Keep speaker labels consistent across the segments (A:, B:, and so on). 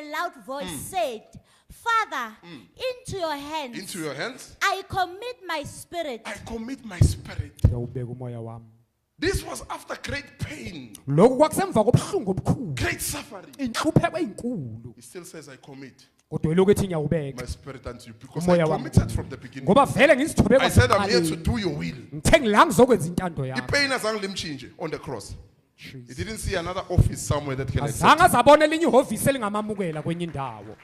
A: a loud voice said, Father, into your hands.
B: Into your hands.
A: I commit my spirit.
B: I commit my spirit.
C: Ngiyawubeka umoya wami.
B: This was after great pain,
C: Lokhu kwakusemva kobuhlungu obukhulu.
B: great suffering.
C: Inhlupheko ezinkulu.
B: He still says, I commit
C: Kodwa yilokhu ethi ngiyawubeka.
B: my spirit unto you because
C: Umoya
B: I
C: wami.
B: committed from the beginning.
C: Ngoba vele ngizithobeka.
B: I said, I'm here to do your will.
C: Ngithe ngila ngizokwenza intando yakho.
B: Pain azange limchinje on the cross. He didn't see another office somewhere that can accept
C: Azange
B: him.
C: azabona elinye ihhovisi elingamamukela kwenye indawo.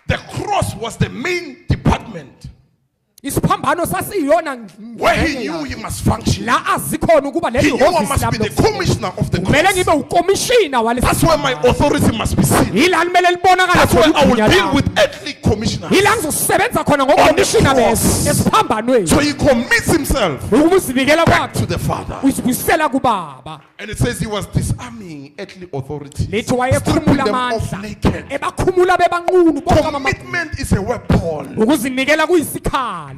B: The cross was the main department
C: Isiphambano sasiyona
B: where he knew he must function.
C: la azikhona ukuba
B: He
C: leli
B: knew I
C: ihhovisi
B: must be
C: lami
B: the commissioner of the
C: kumele
B: cross.
C: ngibe ukomishina walesi.
B: That's where my authority must be seen.
C: Yila limele libonakala
B: That's where I will
C: khona
B: deal
C: igunya
B: with
C: lami.
B: earthly commissioners.
C: Yila ngizosebenza khona ngokomishina
B: cross.
C: esiphambanweni.
B: So he commits himself
C: Ukuzinikela
B: back
C: kwakhe
B: to the Father.
C: uyibuyisela kubaba.
B: And it says he was disarming earthly authorities.
C: Lethi
B: Stripping
C: wayekhumula
B: them off
C: amandla.
B: naked.
C: Ebakhumula bebanqunu bonke amabandla.
B: Commitment is a weapon.
C: Ukuzinikela kuyisikhali.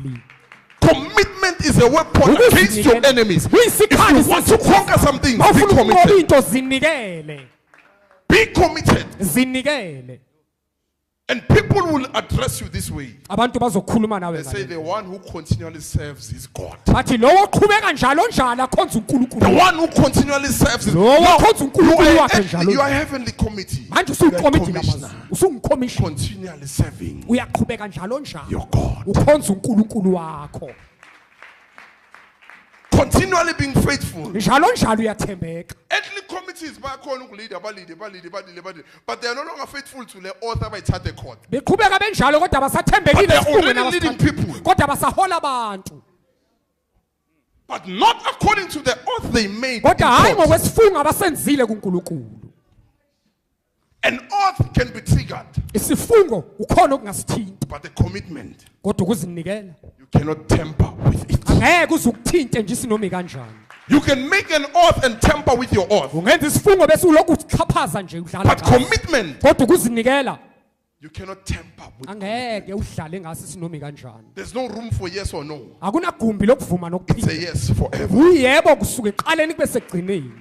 B: Commitment is a weapon against your enemies. If
C: Kuyisikhali
B: you want to conquer something, be
C: mawufuna ukunqoba
B: committed.
C: into zinikele.
B: Be committed.
C: Zinikele.
B: And people will address you this way.
C: Abantu bazokhuluma nawe
B: They say
C: ngale.
B: the one who continually serves is God.
C: Bathi lo oqhubeka njalo njalo akhonza
B: The
C: uNkulunkulu.
B: one who continually serves is
C: Lo
B: God.
C: okhonza uNkulunkulu wakhe njalo.
B: You are a heavenly committee.
C: Manje
B: You are a
C: usuyikomiti
B: commissioner.
C: lamazulu. Usungumkomishina.
B: Continually serving
C: Uyaqhubeka njalo njalo.
B: your God.
C: Ukhonza uNkulunkulu wakho.
B: Continually being faithful.
C: Njalo njalo uyathembeka.
B: Earthly committees bakhona ukulead abalide. But they are no longer faithful to the author by Tate Court.
C: Beqhubeka benjalo kodwa
B: But
C: basathembekile
B: they are
C: esifungweni
B: already leading people.
C: kodwa basahola abantu.
B: But not according to the oath they made. in
C: Kodwa hayi
B: court.
C: ngokwesifungo abasenzile kuNkulunkulu.
B: An oath can be triggered,
C: Isifungo ukhona okungasithinta
B: but the commitment,
C: kodwa ukuzinikela
B: you cannot tamper with it.
C: angeke uzukuthinte nje isinomi kanjani.
B: You can make an oath and tamper with your oath.
C: Ungenza isifungo bese ulokhu uxhaphaza nje udlala
B: But
C: ngaso.
B: commitment,
C: Kodwa ukuzinikela
B: you cannot tamper with.
C: angeke udlale ngaso isinomi kanjani.
B: There's no room for yes or no.
C: Akunagumbi lokuvuma
B: It's a
C: nokuphinda.
B: yes forever.
C: Uyebo kusuka eqaleni kube sekugcineni.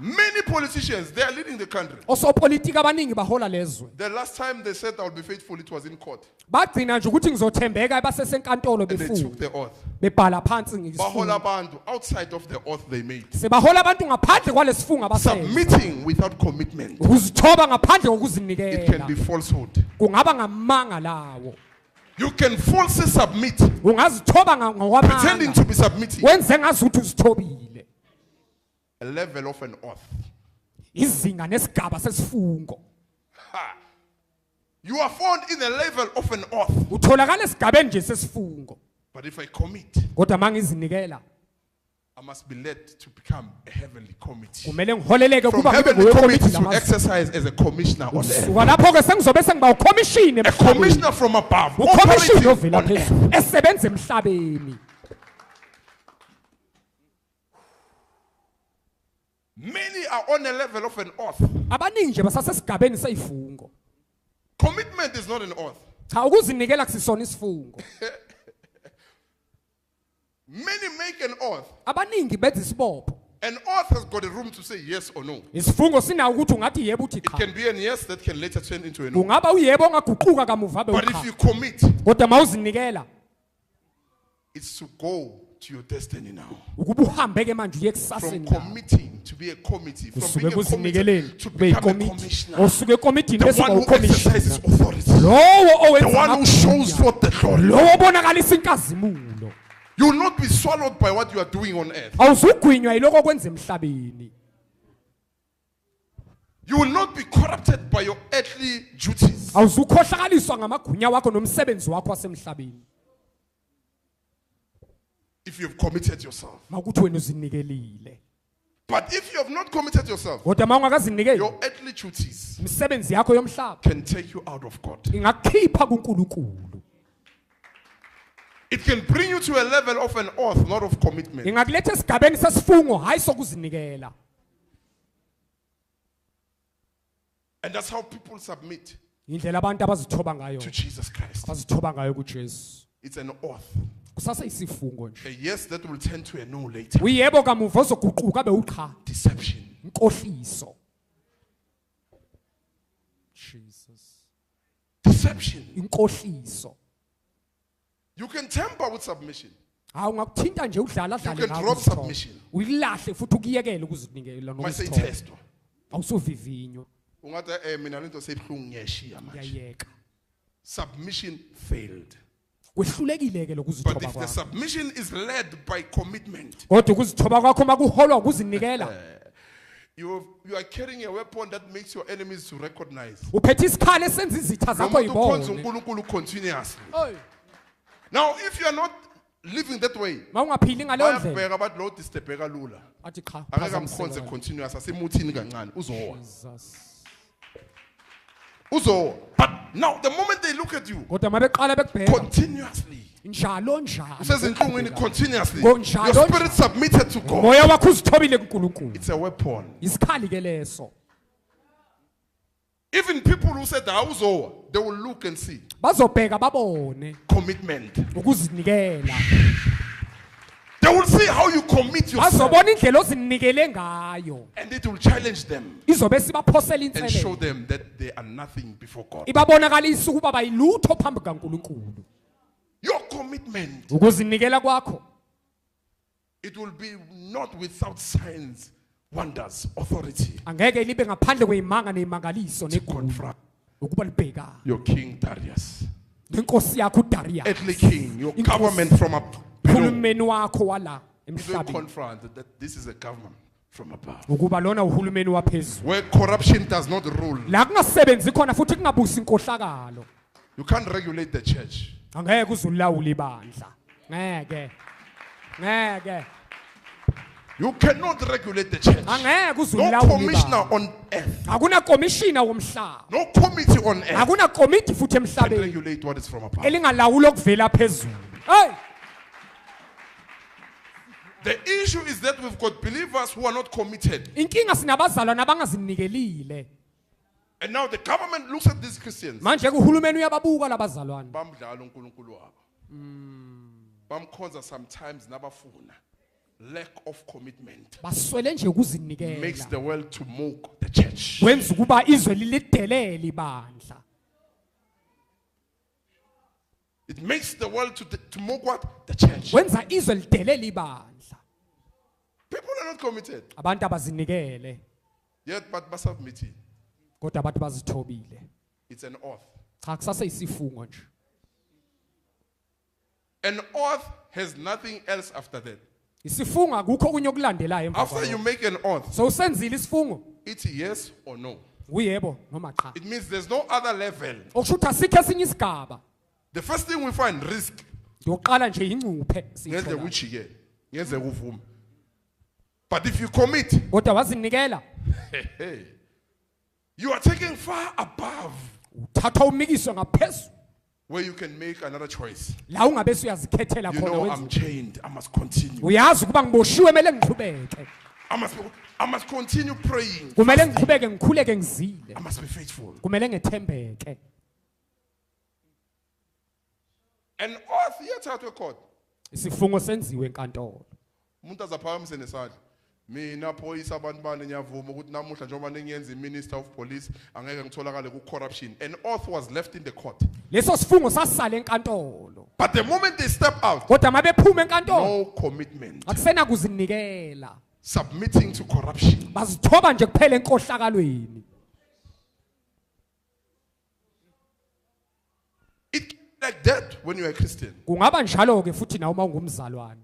B: Many politicians, they are leading the country.
C: Osopolitika abaningi bahola lezwe.
B: The last time they said I will be faithful, it was in court.
C: Bagcina nje ukuthi ngizothembeka basesenkantolo
B: And they took
C: befunga.
B: the oath.
C: Bebhala phansi
B: Bahola
C: ngisifungo.
B: bantu outside of the oath they made.
C: Sebahola abantu ngaphandle kwalesifunga abasenza.
B: Submitting without commitment.
C: Ukuzithoba ngaphandle
B: It can
C: kokuzinikela.
B: be falsehood.
C: Kungaba ngamanga lawo.
B: You can falsely submit,
C: Ungazithoba
B: pretending
C: ngokwamanga.
B: to be submitting.
C: Wenze ngazuthi uzithobile.
B: A level of an oath.
C: Izinga nesigaba sesifungo.
B: You are found in a level of an oath.
C: Utholakala esigabeni nje sesifungo.
B: But if I commit,
C: Kodwa mangizinikela
B: I must be led to become a heavenly committee.
C: kumele ngiholeleke
B: From
C: kuba ngibe
B: heavenly committee
C: ngowekomiti
B: to
C: lamazwe.
B: exercise as a commissioner on earth.
C: Suka lapho ke sengizobe sengiba ukomishini
B: A
C: emhlabeni.
B: commissioner from above,
C: Ukomishini
B: operating
C: ovela
B: on earth.
C: phezulu esebenza emhlabeni.
B: Many are on a level of an oath.
C: Abaningi nje basasesigabeni seyifungo.
B: Commitment is not an oath.
C: Cha ukuzinikela kusisona isifungo.
B: Many make an oath.
C: Abaningi benza isibopho.
B: An oath has got a room to say yes or no.
C: Isifungo sinawo ukuthi ungathi yebo uthi
B: It
C: cha.
B: can be an yes that can later turn into a no.
C: Ungaba uyebo ongaguquka kamuva abe
B: But
C: ucha.
B: if you commit,
C: Kodwa mawuzinikela
B: it's to go to your destiny now.
C: ukuba uhambe ke manje uye
B: From
C: kusaseni.
B: committing to be a committee, from
C: Usuke
B: being a committee
C: kuzinikeleni
B: to
C: ube
B: become a
C: ikomiti.
B: commissioner.
C: Osuke ekomitini
B: The
C: bese
B: one
C: uba
B: who exercises
C: ukomishini.
B: authority.
C: Lowo
B: The
C: owenza
B: one who shows
C: amagunya.
B: forth the glory.
C: Lowo obonakalisa inkazimulo.
B: You will not be swallowed by what you are doing on earth.
C: Awuzugwinywa yiloko okwenza emhlabeni.
B: You will not be corrupted by your earthly duties.
C: Awuzukhohlakaliswa ngamagunya wakho nomsebenzi wakho wasemhlabeni.
B: If you've committed yourself.
C: Makuthi wena uzinikelile.
B: But if you have not committed yourself,
C: Kodwa mawungakazinikeli
B: your earthly duties
C: imisebenzi yakho yomhlaba
B: can take you out of God.
C: ingakhipha kuNkulunkulu.
B: It can bring you to a level of an oath, not of commitment.
C: Ingakuletha esigabeni sesifungo hayi sokuzinikela.
B: And that's how people submit
C: Indlela abantu abazithoba ngayo.
B: to Jesus Christ.
C: Abazithoba ngayo kuJesu.
B: It's an oath.
C: Kusasa isifungo nje.
B: A yes that will turn to a no later.
C: Uyebo kamuva ozoguquka abe ucha.
B: Deception.
C: Inkohliso. Jesus.
B: Deception.
C: Inkohliso.
B: You can tamper with submission.
C: Hawu ngakuthinta nje udlala
B: You
C: dlale
B: can drop submission.
C: Uyilahle futhi ukuyekela ukuzinikela noma
B: Mase
C: uzithoba.
B: test.
C: Awusovivinyo,
B: Ungathi mina lento seyibuhlungu ngiyashiya manje.
C: uyayeka.
B: Submission failed.
C: Kwehlulekile ke
B: But
C: lokuzithoba
B: if the
C: kwakho.
B: submission is led by commitment,
C: Kodwa ukuzithoba kwakho makuholwa ukuzinikela.
B: you are carrying a weapon that makes your enemies to recognize.
C: Uphethe isikhali esenza izitha zakho
B: Nomuntu ukhonza
C: yibone.
B: uNkulunkulu continuously.
C: Oy,
B: Now, if you are not living that way,
C: mawungaphili ngaleyo ndlela.
B: bayabheka abathi lo disturbeka lula.
C: Athi cha.
B: Angeke amkhonze continuous asimuthini kancane uzowa.
C: Jesus.
B: Uzowa. But now the moment they look at you
C: Kodwa mabeqala bekubheka
B: continuously,
C: njalo njalo.
B: usezinhlungwini continuously,
C: Go
B: your
C: njalo
B: spirit submitted to God.
C: Moya wakho uzithobile kuNkulunkulu.
B: It's a weapon.
C: Isikhali ke leso.
B: Even people who said uzowa, they will look and see
C: Bazobheka babone
B: commitment.
C: ukuzinikela.
B: They will see how you commit yourself,
C: Bazobona indlela ozinikele ngayo.
B: and it will challenge them
C: Izobe sibaphosela
B: and show
C: inselelo.
B: them that they are nothing before God.
C: Ibabonakalisa ukuba bayilutho phambi kaNkulunkulu.
B: Your commitment,
C: Ukuzinikela kwakho
B: it will be not without signs, wonders, authority.
C: angeke libe ngaphandle kweyimanga nezimangaliso negunya.
B: Confront
C: Ukuba libheka
B: your King Darius,
C: inkosi yakho uDarius.
B: earthly king, your
C: Inkosi.
B: government from up below.
C: Uhulumeni wakho wala
B: It will
C: emhlabeni.
B: confront that this is a government from above,
C: Ukuba lona uhulumeni waphezulu.
B: where corruption does not rule.
C: La kungasebenzi khona futhi kungabusi inkohlakalo.
B: You can't regulate the church.
C: Angeke uzulawula ibandla. Ngeke. Ngeke.
B: You cannot regulate the church.
C: Angeke
B: No
C: uzulawula
B: commissioner
C: ibandla.
B: on earth,
C: Akuna commissioner womhlaba.
B: no committee on earth
C: Akuna committee futhi
B: can
C: emhlabeni
B: regulate what is from above.
C: elingalawula okuvela phezulu. Hey,
B: The issue is that we've got believers who are not committed.
C: inkinga sinabazalwane abangazinikelile.
B: And now the government looks at these Christians.
C: Manje uhulumeni uyababuka labazalwane.
B: Bamdlala uNkulunkulu wabo. Bamkhonza sometimes nabafuna. Lack of commitment
C: Baswele nje
B: makes
C: ukuzinikela.
B: the world to mock the church.
C: Wenza ukuba izwe lilidelele ibandla.
B: It makes the world to mock what? The church.
C: Wenza izwe lidelele ibandla.
B: People are not committed.
C: Abantu abazinikele
B: Yet, but submitting.
C: kodwa abantu bazithobile.
B: It's an oath.
C: Cha kusase isifungo nje.
B: An oath has nothing else after that.
C: Isifungo akukho kunye okulandelayo emva
B: After you
C: kwalokho.
B: make an oath,
C: So usenzile isifungo
B: it's yes or no.
C: uyebo noma cha.
B: It means there's no other level.
C: Okusho ukuthi asikho esinye isigaba.
B: The first thing we find, risk.
C: Yokuqala nje ingcuphe
B: Ngeze
C: siyithola.
B: uchi-ke. Ngeze uvume. But if you commit,
C: Kodwa wazinikela
B: hey, you are taking far above
C: uthatha umikiswe ngaphezulu
B: where you can make another choice.
C: la ungabe uyazikhethela
B: You
C: khona
B: know,
C: wenza.
B: I'm chained. I must continue.
C: Uyazi ukuba ngiboshiwe kumele ngiqhubeke.
B: I must continue praying.
C: Kumele ngiqhubeke ngikhuleke ngizile.
B: I must be faithful.
C: Kumele ngethembeke.
B: An oath iyathathwa court.
C: Isifungo senziwe enkantolo.
B: Umuntu azaphakamise nesandla. Mina phoyisa abantu bani ngiyavuma ukuthi namuhla njengoba nengiyenza minister of police angeke ngitholakale ku corruption. An oath was left in the court.
C: Leso sifungo sasala enkantolo.
B: But the moment they step out,
C: Kodwa mabephuma enkantolo
B: no commitment.
C: akusena kuzinikela.
B: Submitting to corruption.
C: Bazithoba nje kuphela enkohlakalweni.
B: It like that when you are a Christian.
C: Kungaba njalo ke futhi nawe uma ungumzalwane.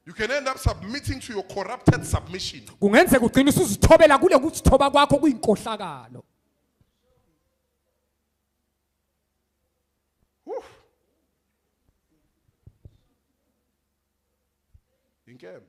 B: You can end up submitting to your corrupted submission.
C: Kungenzeka ugcine usuzithobela kule kuzithoba kwakho kuyinkohlakalo.
B: Whew. Inkemba.